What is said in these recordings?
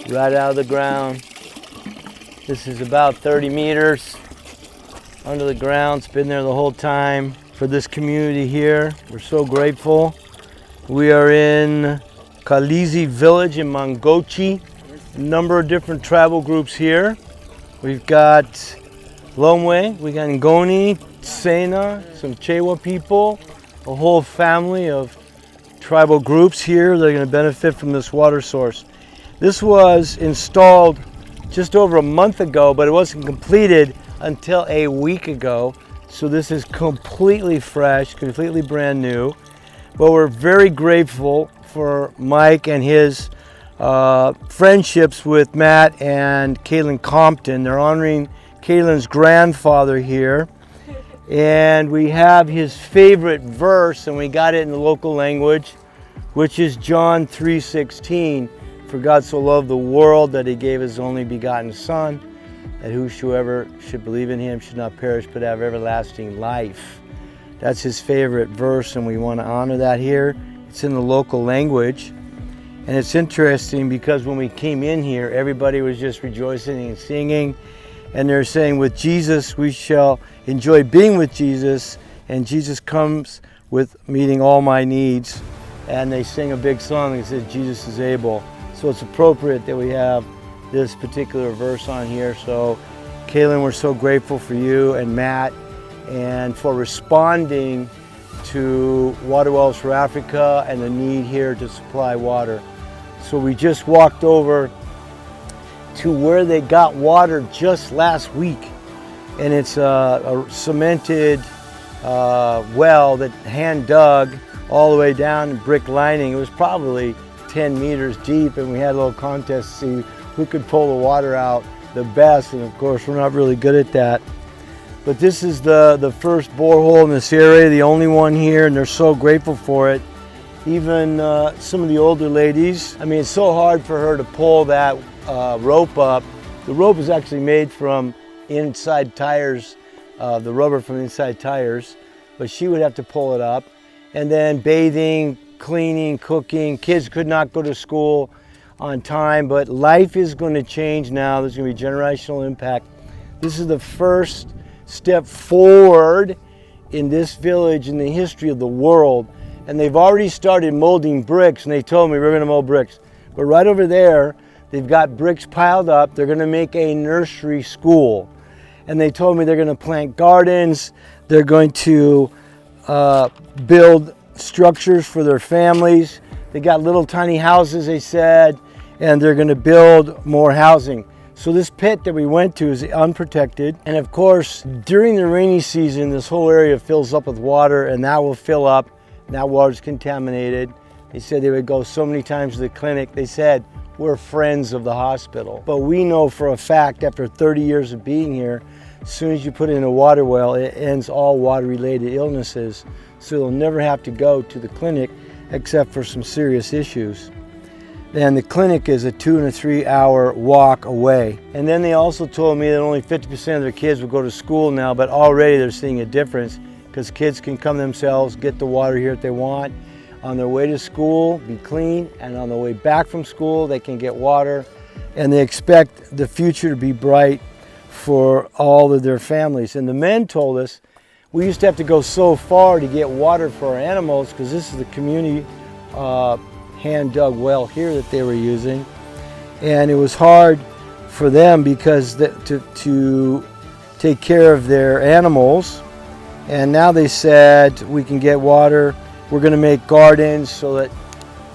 Right out of the ground. This is about 30 meters under the ground. It's been there the whole time. For this community here, we're so grateful. We are in Nkhalizi village in Mangochi. A number of different tribal groups here. We've got Lomwe, we got Ngoni, Sena, some Chewa people, a whole family of tribal groups here that are going to benefit from this water source. This was installed just over a month ago, but it wasn't completed until a week ago. So this is completely fresh, completely brand new. But we're very grateful for Mike and his friendships with Matt and Kaylin Compton. They're honoring Kaylin's grandfather here. And we have his favorite verse, and we got it in the local language, which is John 3:16. For God so loved the world that he gave his only begotten Son, that whosoever should believe in him should not perish but have everlasting life. That's his favorite verse, and we want to honor that here. It's in the local language. And it's interesting because when we came in here, everybody was just rejoicing and singing. And they're saying, with Jesus, we shall enjoy being with Jesus. And Jesus comes with meeting all my needs. And they sing a big song that says, Jesus is able. So it's appropriate that we have this particular verse on here. So Kaylin, we're so grateful for you and Matt and for responding to Water Wells for Africa and the need here to supply water. So we just walked over to where they got water just last week. And it's a cemented well that hand dug all the way down in brick lining. It was probably 10 meters deep, and we had a little contest to see who could pull the water out the best, and of course we're not really good at that. But this is the first borehole in this area, the only one here, and they're so grateful for it. Even some of the older ladies, I mean, it's so hard for her to pull that rope up. The rope is actually made from inside tires, the rubber from inside tires, but she would have to pull it up. And then bathing, cleaning, cooking. Kids could not go to school on time, but life is going to change now. There's going to be generational impact. This is the first step forward in this village in the history of the world. And they've already started molding bricks, and they told me we're going to mold bricks. But right over there, they've got bricks piled up. They're going to make a nursery school. And they told me they're going to plant gardens. They're going to build structures for their families. They got little tiny houses, they said, and they're going to build more housing. So this pit that we went to is unprotected. And of course, during the rainy season, this whole area fills up with water, and that will fill up. And that water's contaminated. They said they would go so many times to the clinic. They said, we're friends of the hospital. But we know for a fact, after 30 years of being here, as soon as you put in a water well, it ends all water-related illnesses. So they'll never have to go to the clinic except for some serious issues. And the clinic is a 2 and 3 hour walk away. And then they also told me that only 50% of their kids will go to school now, but already they're seeing a difference because kids can come themselves, get the water here if they want. On their way to school, be clean, and on the way back from school, they can get water. And they expect the future to be bright for all of their families. And the men told us, we used to have to go so far to get water for our animals because this is the community hand-dug well here that they were using. And it was hard for them because to take care of their animals. And now they said we can get water. We're going to make gardens so that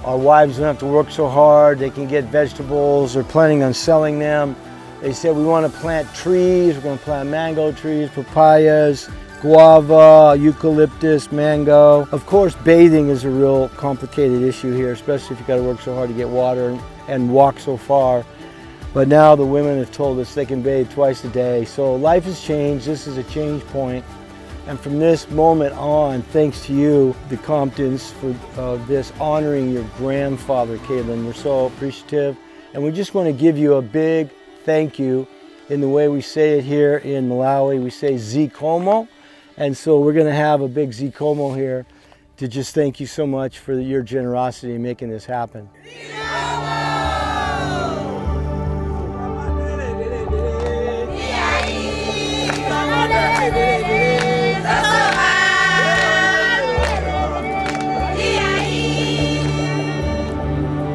our wives don't have to work so hard. They can get vegetables. They're planning on selling them. They said we want to plant trees. We're going to plant mango trees, papayas, guava, eucalyptus, mango. Of course, bathing is a real complicated issue here, especially if you've got to work so hard to get water and walk so far. But now the women have told us they can bathe twice a day. So life has changed. This is a change point. And from this moment on, thanks to you, the Comptons, for this honoring your grandfather, Kaylin. We're so appreciative. And we just want to give you a big thank you in the way we say it here in Malawi. We say Zikomo. And so we're going to have a big Zikomo here to just thank you so much for your generosity in making this happen.